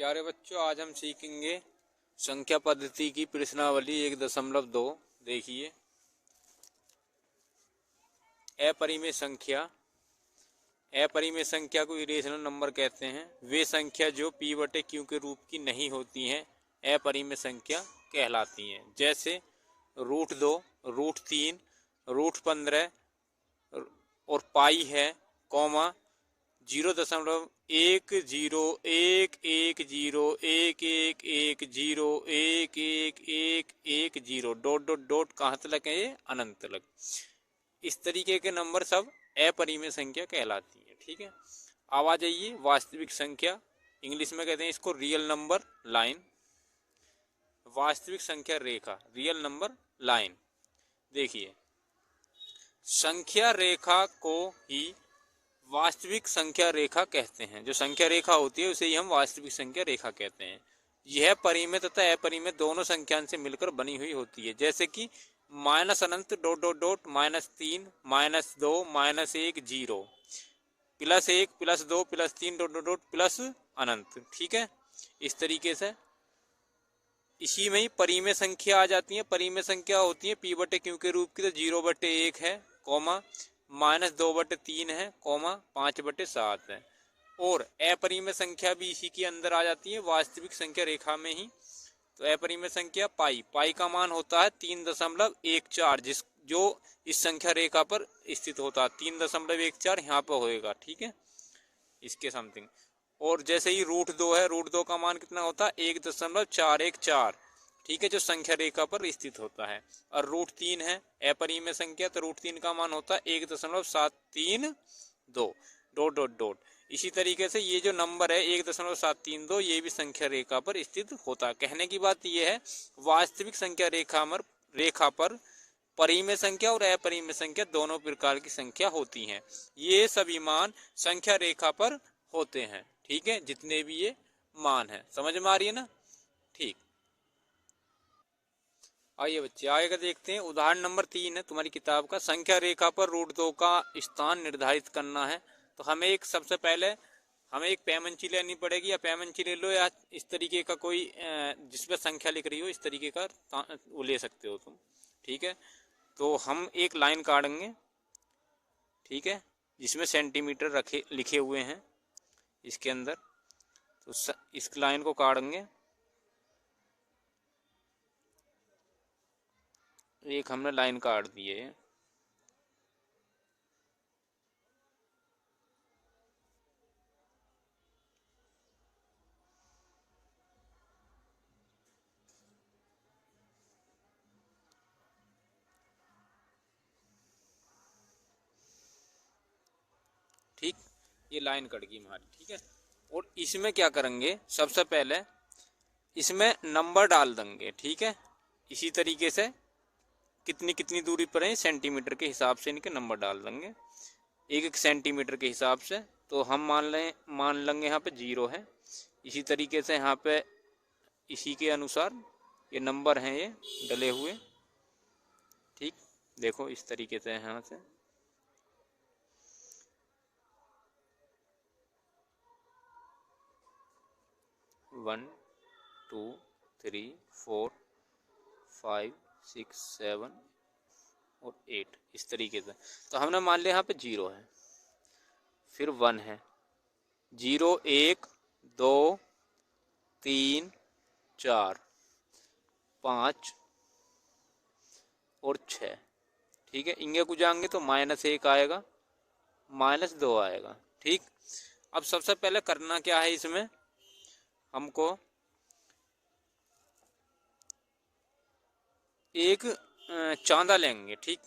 प्यारे बच्चों, आज हम सीखेंगे संख्या पद्धति की प्रश्नावली 1.2। देखिए, अपरिमेय संख्या। अपरिमेय संख्या को इरेशनल नंबर कहते हैं। वे संख्या जो p बटे q के रूप की नहीं होती हैं अपरिमेय संख्या कहलाती हैं। जैसे √2, √3, √15 और पाई है, कॉमा 0.10111011101110 डॉट डॉट डॉट कहाँ तक है, ये अनंत तक। इस तरीके के नंबर सब अपरिमेय संख्या कहलाती है। ठीक है, अब आ जाइए वास्तविक संख्या। इंग्लिश में कहते हैं इसको रियल नंबर लाइन। वास्तविक संख्या रेखा, रियल नंबर लाइन। देखिए, संख्या रेखा को ही वास्तविक संख्या रेखा कहते हैं। जो संख्या रेखा होती है उसे ही हम वास्तविक संख्या रेखा कहते हैं। यह परिमेय तथा अपरिमेय दोनों संख्याओं से मिलकर बनी हुई होती है। जैसे कि माइनस अनंत dot dot dot -3 -2 -1 0 +1 +2 +3 dot dot dot plus अनंत। ठीक है, इस तरीके से इसी में ही परिमेय संख्या आ जाती है। परिमेय संख्या होती है p बटे q के रूप की, तो 0/1 है, कॉमा -2/3 है, कॉमा 5/7 है। और अपरिमेय संख्या भी इसी के अंदर आ जाती है, वास्तविक संख्या रेखा में ही। तो अपरिमेय संख्या पाई का मान होता है 3.14, जो इस संख्या रेखा पर स्थित होता है। 3.14 यहाँ पर होएगा। ठीक है, इसके समथिंग। और जैसे ही √2 है, √2 का मान कितना होता है, 1.414। ठीक है, जो संख्या रेखा पर स्थित होता है। और √3 है अपरिमेय संख्या, तो √3 का मान होता है 1.732 डॉट डॉट डॉट। इसी तरीके से ये जो नंबर है 1.732, ये भी संख्या रेखा पर स्थित होता है। कहने की बात यह है, वास्तविक संख्या रेखा पर परिमेय संख्या और अपरिमेय संख्या दोनों प्रकार की संख्या होती हैं। ये सभी मान संख्या रेखा पर होते हैं। ठीक है, जितने भी ये मान है, समझ में आ रही है ना। ठीक, आइए बच्चे आगे का देखते हैं। उदाहरण नंबर 3 है तुम्हारी किताब का। संख्या रेखा पर √2 का स्थान निर्धारित करना है। तो सबसे पहले हमें एक पैमंची लेनी पड़ेगी, या पैमंची ले लो, या इस तरीके का कोई जिसपे संख्या लिख रही हो, इस तरीके का वो ले सकते हो तुम। ठीक है, तो हम एक लाइन काटेंगे। ठीक है, जिसमें सेंटीमीटर लिखे हुए हैं इसके अंदर। तो इस लाइन को काटेंगे। एक हमने लाइन काट दी है। ठीक, ये लाइन कट गई हमारी। ठीक है, और इसमें क्या करेंगे, सबसे पहले इसमें नंबर डाल देंगे। ठीक है, इसी तरीके से कितनी कितनी दूरी पर है, सेंटीमीटर के हिसाब से इनके नंबर डाल देंगे, एक एक सेंटीमीटर के हिसाब से। तो हम मान लेंगे यहाँ पे 0 है। इसी तरीके से यहाँ पे इसी के अनुसार ये नंबर हैं ये डले हुए। ठीक, देखो इस तरीके से यहाँ से 1 2 3 4 5 6 7 और 8, इस तरीके से। तो हमने मान लिया यहाँ पे 0 है, फिर 1 है, 0 1 2 3 4 5 और 6। ठीक है, इनके को जाएंगे तो -1 आएगा, -2 आएगा। ठीक, अब सबसे पहले करना क्या है, इसमें हमको एक चांदा लेंगे। ठीक,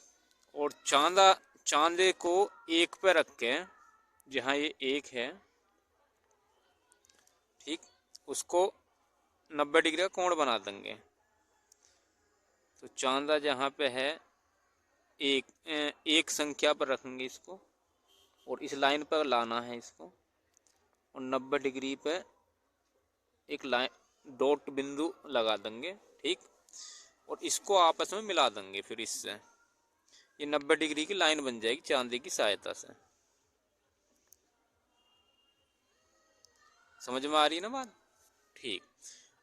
और चांदे को 1 पे रख के, जहाँ ये 1 है, ठीक, उसको 90 डिग्री का कोण बना देंगे। तो चांदा जहाँ पे है एक संख्या पर रखेंगे इसको, और इस लाइन पर लाना है इसको, और 90 डिग्री पे एक लाइन डॉट बिंदु लगा देंगे। ठीक, और इसको आपस में मिला देंगे। फिर इससे ये 90 डिग्री की लाइन बन जाएगी चांदी की सहायता से। समझ में आ रही है ना बात। ठीक,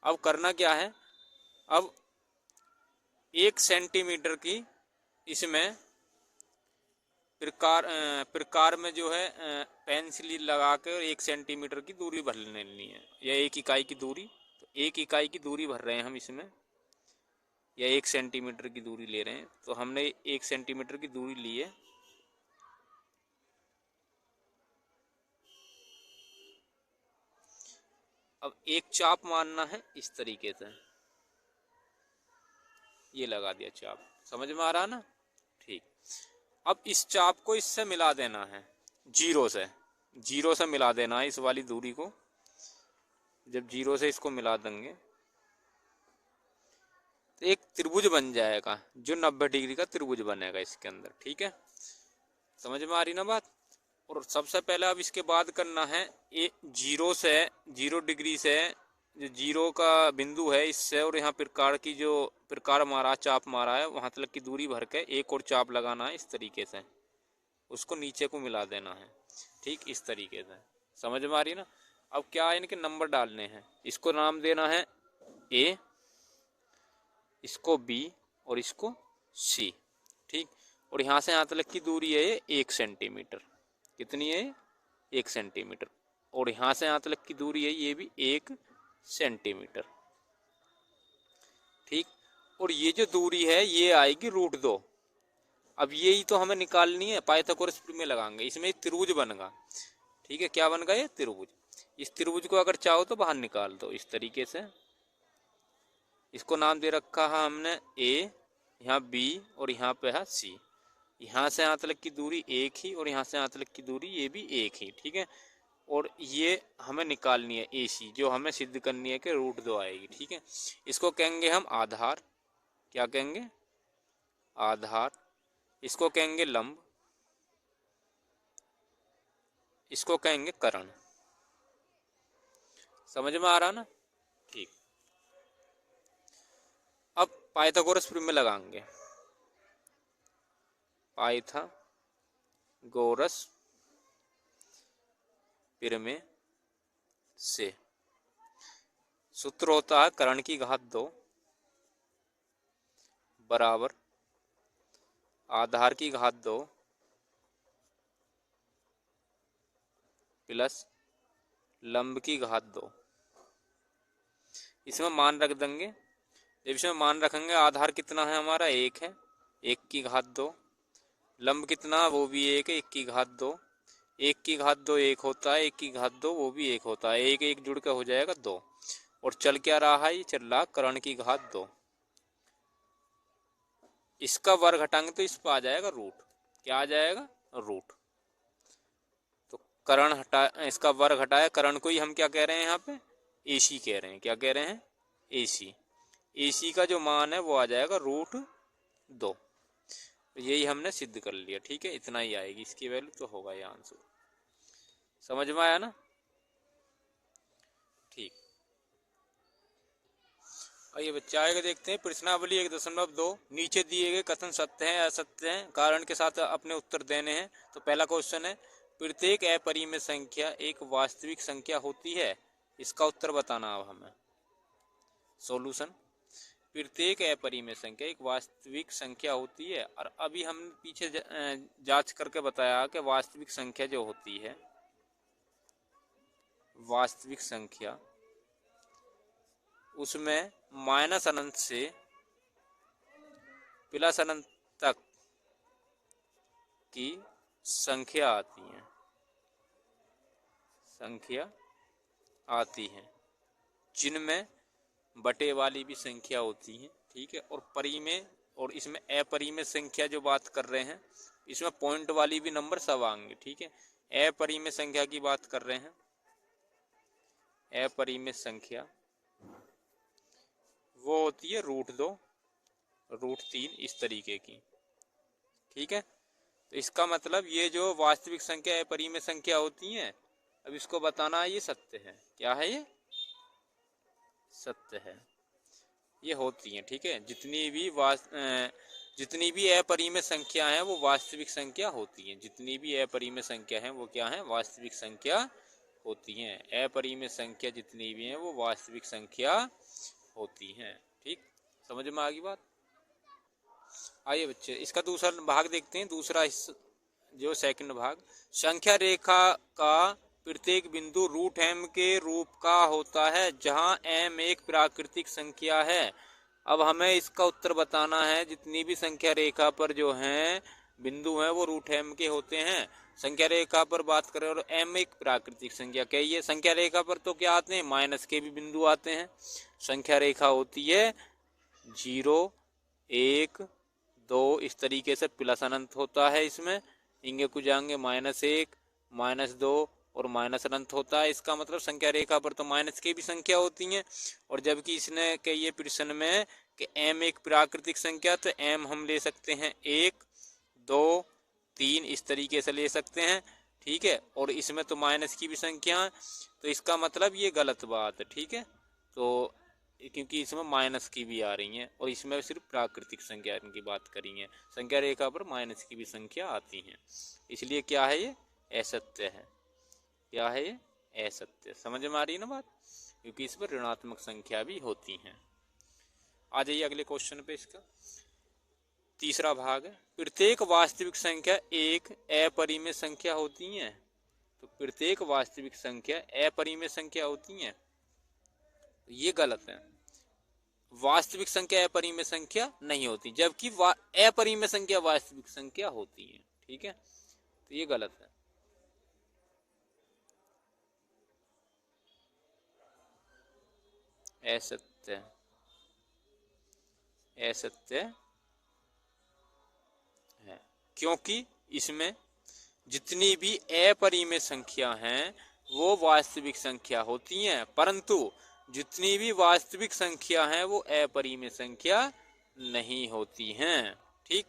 अब करना क्या है, अब 1 सेंटीमीटर की इसमें प्रकार में जो है पेंसिल लगा कर 1 सेंटीमीटर की दूरी भर लेनी है, या 1 इकाई की दूरी। तो 1 इकाई की दूरी भर रहे हैं हम इसमें, या 1 सेंटीमीटर की दूरी ले रहे हैं। तो हमने 1 सेंटीमीटर की दूरी ली है। अब एक चाप मारना है इस तरीके से, ये लगा दिया चाप, समझ में आ रहा ना। ठीक, अब इस चाप को इससे मिला देना है, जीरो से मिला देना है इस वाली दूरी को। जब जीरो से इसको मिला देंगे तो एक त्रिभुज बन जाएगा, जो 90 डिग्री का त्रिभुज बनेगा इसके अंदर। ठीक है, समझ में आ रही ना बात। और सबसे पहले अब इसके बाद करना है, जीरो डिग्री से जो जीरो का बिंदु है इससे, और यहाँ प्रकार मारा, चाप मारा है, वहां तक की दूरी भर के एक और चाप लगाना है इस तरीके से, उसको नीचे को मिला देना है। ठीक, इस तरीके से, समझ में आ रही ना। अब क्या है, इनके नंबर डालने हैं। इसको नाम देना है ए, इसको बी और इसको सी। ठीक, और यहाँ से यहाँ तक की दूरी है ये 1 सेंटीमीटर। कितनी है, 1 सेंटीमीटर। और यहाँ से यहाँ तक की दूरी है ये भी 1 सेंटीमीटर। ठीक, और ये जो दूरी है ये आएगी √2। अब यही तो हमें निकालनी है, पाइथागोरस प्रमेय लगाएंगे, इसमें त्रिभुज बनेगा। ठीक है, क्या बन गया, ये त्रिभुज। इस त्रिभुज को अगर चाहो तो बाहर निकाल दो इस तरीके से। इसको नाम दे रखा है हमने ए, यहाँ बी और यहाँ पे है सी। यहाँ से यहाँ तक की दूरी 1 ही, और यहाँ से यहाँ तक की दूरी ये भी 1 ही। ठीक है, और ये हमें निकालनी है ए सी, जो हमें सिद्ध करनी है कि √2 आएगी। ठीक है, इसको कहेंगे हम आधार। क्या कहेंगे, आधार। इसको कहेंगे लंब, इसको कहेंगे कर्ण। समझ में आ रहा ना। ठीक, अब पाइथागोरस प्रमेय लगाएंगे। पाइथागोरस प्रमेय से सूत्र होता है कर्ण की घात 2 बराबर आधार की घात 2 प्लस लंब की घात 2। इसमें मान रख देंगे। जब इसमें मान रखेंगे, आधार कितना है हमारा, 1 है, 1 की घात 2। लंब कितना, वो भी 1 है, 1 की घात 2। 1 की घात 2 1 होता है, 1 की घात 2 वो भी 1 होता है, 1 1 जुड़ के हो जाएगा 2। और चल क्या रहा है, ये चल रहा कर्ण की घात 2। इसका वर्ग हटाएंगे तो इस पर आ जाएगा रूट। क्या आ जाएगा, रूट। तो कर्ण हटा, इसका वर्ग हटाया, कर्ण को ही हम क्या कह रहे हैं यहाँ पे, AC कह रहे हैं। क्या कह रहे हैं, AC। AC का जो मान है वो आ जाएगा √2। यही हमने सिद्ध कर लिया। ठीक है, इतना ही आएगी इसकी वैल्यू, तो होगा ये आंसर। समझ में आया ना। ठीक, आइए बच्चे आगे देखते हैं प्रश्नावली 1.2। नीचे दिए गए कथन सत्य हैं असत्य हैं, कारण के साथ अपने उत्तर देने हैं। तो पहला क्वेश्चन है, प्रत्येक अपरिमेय संख्या एक वास्तविक संख्या होती है। इसका उत्तर बताना अब हमें। सॉल्यूशन, प्रत्येक अपरिमेय संख्या एक वास्तविक संख्या होती है। और अभी हम पीछे जांच करके बताया कि वास्तविक संख्या जो होती है, वास्तविक संख्या, उसमें -अनंत से +अनंत तक की संख्या आती है, जिनमें बटे वाली भी संख्या होती है। ठीक है, और परिमेय, और इसमें अपरिमेय संख्या जो बात कर रहे हैं, इसमें पॉइंट वाली भी नंबर सब आएंगे। ठीक है, अपरिमेय संख्या की बात कर रहे हैं, अपरिमेय संख्या वो होती है √2, √3 इस तरीके की। ठीक है, तो इसका मतलब ये जो वास्तविक संख्या अपरिमेय संख्या होती हैं, अब इसको बताना है ये सत्य है। क्या है, ये सत्य है, ये होती हैं। ठीक है, जितनी भी अपरिमेय संख्या हैं वो वास्तविक संख्या होती हैं। जितनी भी अपरिमेय संख्या हैं वो क्या है, वास्तविक संख्या होती हैं। अपरिमेय संख्या जितनी भी हैं वो वास्तविक संख्या होती हैं। ठीक, समझ में आ गई बात। आइए बच्चे इसका दूसरा भाग देखते हैं। दूसरा जो सेकंड भाग, संख्या रेखा का प्रत्येक बिंदु रूट एम के रूप का होता है जहां एम एक प्राकृतिक संख्या है। अब हमें इसका उत्तर बताना है। जितनी भी संख्या रेखा पर जो हैं बिंदु हैं वो रूट एम के होते हैं। संख्या रेखा पर बात करें और एम एक प्राकृतिक संख्या, कहिए संख्या रेखा पर तो क्या आते हैं, माइनस के भी बिंदु आते हैं। संख्या रेखा होती है 0, 1, 2, इस तरीके से प्लस अनंत होता है इसमें, इंगे को जाएंगे -1, -2 और माइनस अनंत होता है। इसका मतलब संख्या रेखा पर तो माइनस की भी संख्या होती हैं। और जबकि इसने कहिए प्रश्न में कि एम एक प्राकृतिक संख्या, तो एम हम ले सकते हैं 1, 2, 3 इस तरीके से ले सकते हैं। ठीक है, और इसमें तो माइनस की भी संख्या है, तो इसका मतलब ये गलत बात है। ठीक है, तो क्योंकि इसमें माइनस की भी आ रही हैं और इसमें सिर्फ प्राकृतिक संख्या की बात करी है। संख्या रेखा पर माइनस की भी संख्या आती हैं, इसलिए क्या है ये असत्य है। क्या है ये असत्य। समझ में आ रही है ना बात, क्योंकि इस पर ऋणात्मक संख्या भी होती हैं। आ जाइए अगले क्वेश्चन पे। इसका तीसरा भाग है, प्रत्येक वास्तविक संख्या एक अपरिमेय संख्या होती है। तो प्रत्येक वास्तविक संख्या अपरिमेय संख्या होती है, ये गलत है। वास्तविक संख्या अपरिमेय संख्या नहीं होती, जबकि अपरिमेय संख्या वास्तविक संख्या होती है। ठीक है, तो ये गलत है। असत्य, असत्य है, क्योंकि इसमें जितनी भी अपरिमेय संख्या हैं वो वास्तविक संख्या होती हैं, परंतु जितनी भी वास्तविक संख्या हैं वो अपरिमेय संख्या नहीं होती हैं। ठीक,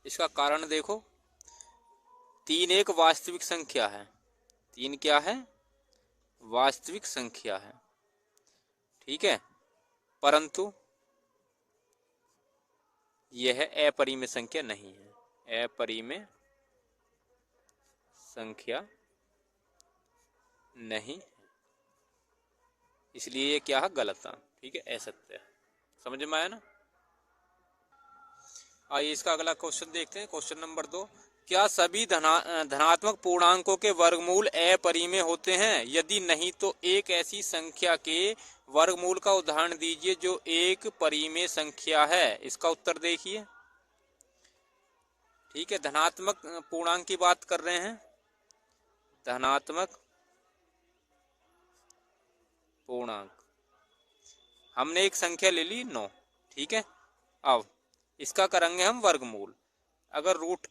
इसका कारण देखो, 3 एक वास्तविक संख्या है। 3 क्या है, वास्तविक संख्या है। ठीक है, परंतु यह अपरिमेय संख्या नहीं है। अपरिमेय संख्या नहीं, इसलिए ये क्या है, गलत था। ठीक है, असत्य है। समझ में आया ना। आइए इसका अगला क्वेश्चन देखते हैं। क्वेश्चन नंबर 2, क्या सभी धनात्मक पूर्णांकों के वर्गमूल अपरिमेय होते हैं? यदि नहीं तो एक ऐसी संख्या के वर्गमूल का उदाहरण दीजिए जो एक परिमेय संख्या है। इसका उत्तर देखिए। ठीक है, धनात्मक पूर्णांक की बात कर रहे हैं। धनात्मक पूर्णांक, हमने एक संख्या ले ली 9। ठीक है, अब इसका करेंगे हम वर्गमूल। अगर रूट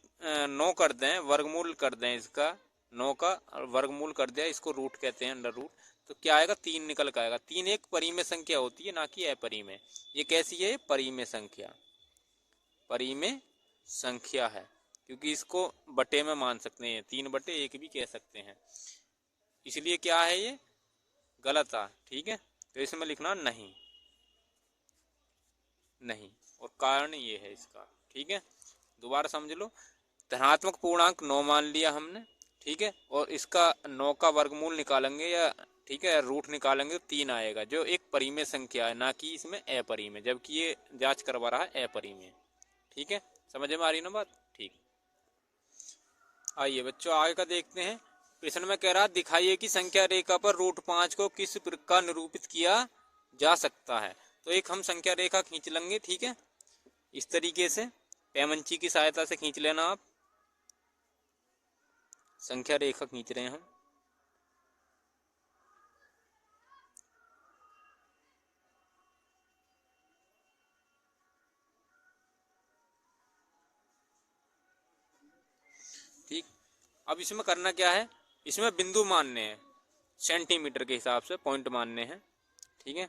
9 कर दें, वर्गमूल कर दें इसका, 9 का वर्गमूल कर दिया, इसको रूट कहते हैं, अंडर रूट, तो क्या आएगा, 3 निकल कर आएगा। 3 एक परिमेय संख्या होती है, ना कि अपरिमेय। ये कैसी है, परिमेय संख्या, परिमेय संख्या है, क्योंकि इसको बटे में मान सकते हैं, 3/1 भी कह सकते हैं। इसलिए क्या है, ये गलत था। ठीक है, तो इसमें लिखना नहीं, नहीं, और कारण ये है इसका। ठीक है, दोबारा समझ लो। धनात्मक पूर्णांक 9 मान लिया हमने। ठीक है, और इसका 9 का वर्गमूल निकालेंगे या ठीक है रूट निकालेंगे तो 3 आएगा, जो एक परिमेय संख्या है, ना कि इसमें अपरिमेय, जबकि ये जांच करवा रहा है अपरिमेय। ठीक है, समझ में आ रही ना बात। ठीक, आइए बच्चों आगे का देखते हैं। प्रश्न में कह रहा दिखाइए कि संख्या रेखा पर √5 को किस प्रकार निरूपित किया जा सकता है। तो एक हम संख्या रेखा खींच लेंगे। ठीक है, इस तरीके से पैमंची की सहायता से खींच लेना। आप संख्या रेखा खींच रहे हैं हम। ठीक, अब इसमें करना क्या है, इसमें बिंदु मानने हैं, सेंटीमीटर के हिसाब से पॉइंट मानने हैं। ठीक है,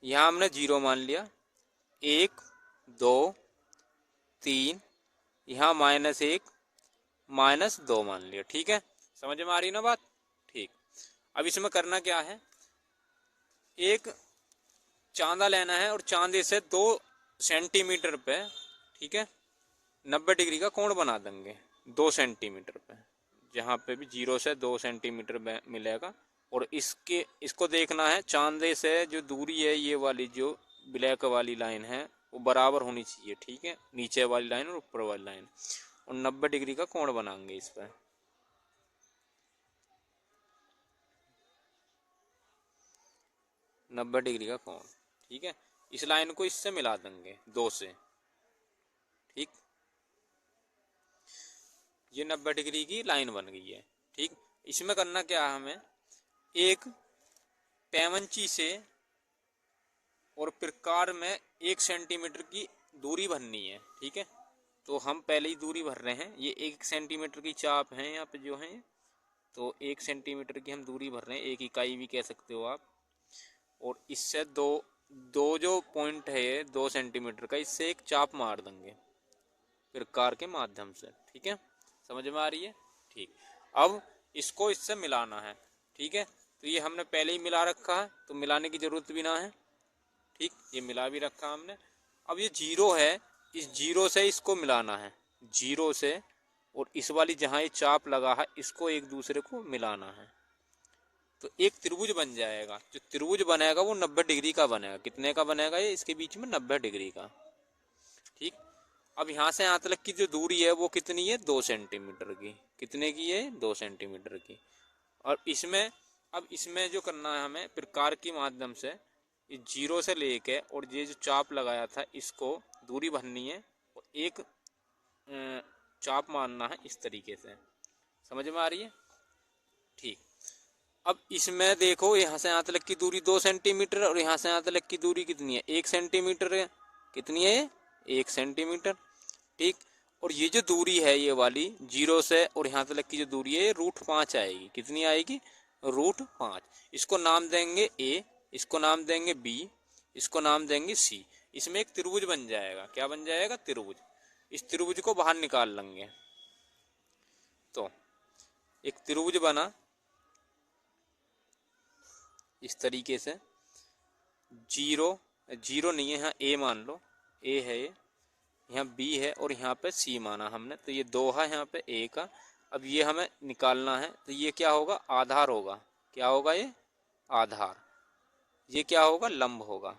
यहाँ हमने 0 मान लिया, 1, 2, 3, यहाँ -1, -2 मान लिया। ठीक है, समझ में आ रही ना बात। ठीक, अब इसमें करना क्या है, एक चांदा लेना है और चांदे से 2 सेंटीमीटर पे, ठीक है, 90 डिग्री का कोण बना देंगे 2 सेंटीमीटर पे, जहाँ पे भी 0 से 2 सेंटीमीटर मिलेगा। और इसको देखना है चांदे से जो दूरी है, ये वाली जो ब्लैक वाली लाइन है वो बराबर होनी चाहिए, ठीक है, नीचे वाली लाइन और ऊपर वाली लाइन। और 90 डिग्री का कोण बनाएंगे इस पर। 90 डिग्री का कोण, ठीक है। इस लाइन को इससे मिला देंगे 2 से, ठीक। ये 90 डिग्री की लाइन बन गई है, ठीक। इसमें करना क्या है, हमें एक पैमंची से और प्रकार में 1 सेंटीमीटर की दूरी भरनी है, ठीक है। तो हम पहले ही दूरी भर रहे हैं। ये 1 सेंटीमीटर की चाप है यहाँ पे जो है, तो 1 सेंटीमीटर की हम दूरी भर रहे हैं, 1 इकाई भी कह सकते हो आप। और इससे दो जो पॉइंट है 2 सेंटीमीटर का, इससे एक चाप मार देंगे प्रकार के माध्यम से, ठीक है। समझ में आ रही है, ठीक। अब इसको इससे मिलाना है, ठीक है। तो ये हमने पहले ही मिला रखा है, तो मिलाने की जरूरत भी ना है, ठीक। ये मिला भी रखा हमने। अब ये 0 है, इस 0 से इसको मिलाना है, 0 से, और इस वाली जहाँ ये चाप लगा है इसको एक दूसरे को मिलाना है। तो एक त्रिभुज बन जाएगा। जो त्रिभुज बनेगा वो 90 डिग्री का बनेगा। कितने का बनेगा ये, इसके बीच में 90 डिग्री का, ठीक। अब यहाँ से यहाँ तक की जो दूरी है वो कितनी है, 2 सेंटीमीटर की। कितने की है, 2 सेंटीमीटर की। और इसमें अब इसमें जो करना है हमें प्रकार के माध्यम से, इस 0 से लेके और ये जो चाप लगाया था इसको दूरी भरनी है और एक चाप मारना है इस तरीके से। समझ में आ रही है, ठीक। अब इसमें देखो यहाँ से यहाँ तक की दूरी 2 सेंटीमीटर और यहाँ से यहाँ तक की दूरी कितनी है, 1 सेंटीमीटर है। कितनी है, 1 सेंटीमीटर, ठीक। और ये जो दूरी है ये वाली 0 से और यहाँ तक की जो दूरी है √5 आएगी। कितनी आएगी, √5। इसको नाम देंगे ए, इसको नाम देंगे बी, इसको नाम देंगे सी। इसमें एक त्रिभुज बन जाएगा। क्या बन जाएगा, त्रिभुज। इस त्रिभुज को बाहर निकाल लेंगे। तो एक त्रिभुज बना इस तरीके से। 0 नहीं है, यहाँ ए मान लो, ए है ये, यहाँ बी है और यहाँ पे सी माना हमने। तो ये 2 है यहाँ पे ए का। अब ये हमें निकालना है, तो ये क्या होगा, आधार होगा। क्या होगा, ये आधार। ये क्या होगा, लंब होगा।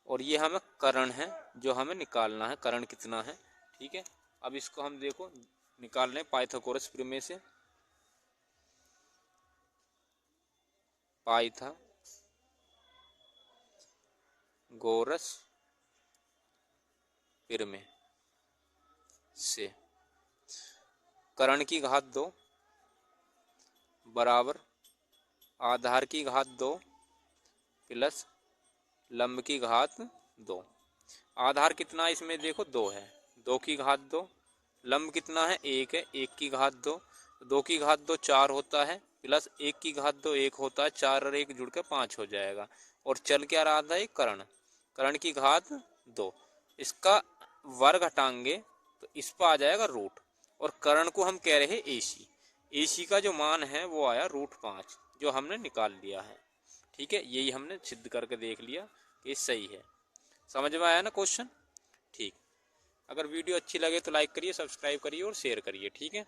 और ये हमें कर्ण है जो हमें निकालना है, कर्ण कितना है, ठीक है। अब इसको हम देखो निकाल रहे हैं पाइथागोरस प्रमेय से। पाइथागोरस प्रमेय से कर्ण की घात 2 बराबर आधार की घात 2 प्लस लंब की घात 2। आधार कितना इसमें देखो 2 है, 2 की घात 2। लंब कितना है, 1 है, 1 की घात 2। 2 की घात 2 4 होता है, प्लस 1 की घात 2 1 होता है। 4 और 1 जुड़ के 5 हो जाएगा। और चल क्या रहा था, ये कर्ण। कर्ण की घात 2, इसका वर्ग हटाएंगे तो इस पर आ जाएगा रूट। और कर्ण को हम कह रहे हैं एसी। एसी का जो मान है वो आया √5, जो हमने निकाल लिया है, ठीक है। यही हमने सिद्ध करके देख लिया कि सही है। समझ में आया ना क्वेश्चन, ठीक। अगर वीडियो अच्छी लगे तो लाइक करिए, सब्सक्राइब करिए और शेयर करिए, ठीक है।